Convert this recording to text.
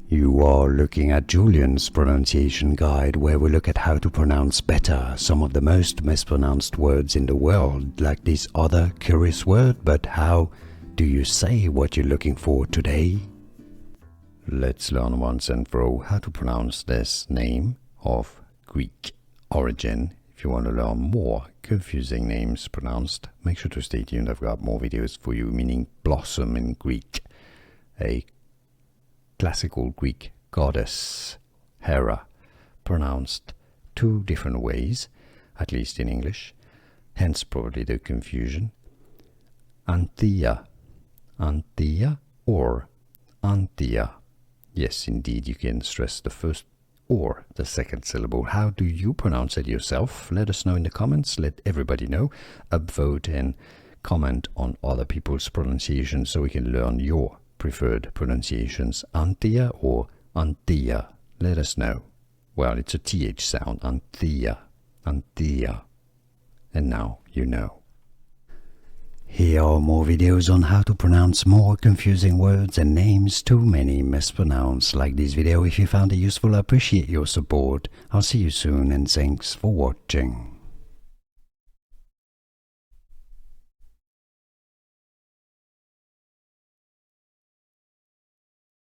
You are looking at Julian's pronunciation guide, where we look at how to pronounce better some of the most mispronounced words in the world, like this other curious word. But how do you say what you're looking for today? Let's learn once and for all how to pronounce this name of Greek origin. If you want to learn more confusing names pronounced, make sure to stay tuned. I've got more videos for you, meaning blossom in Greek, a classical Greek goddess, Hera, pronounced two different ways, at least in English, hence probably the confusion. Anthea, Anthea or Anthea. Yes, indeed, you can stress the first or the second syllable. How do you pronounce it yourself? Let us know in the comments. Let everybody know. Upvote and comment on other people's pronunciations so we can learn your preferred pronunciations. Anthea or Anthea? Let us know. Well, it's a TH sound. Anthea, Anthea. And now you know. Here are more videos on how to pronounce more confusing words and names too many mispronounced. Like this video if you found it useful. I appreciate your support. I'll see you soon and thanks for watching.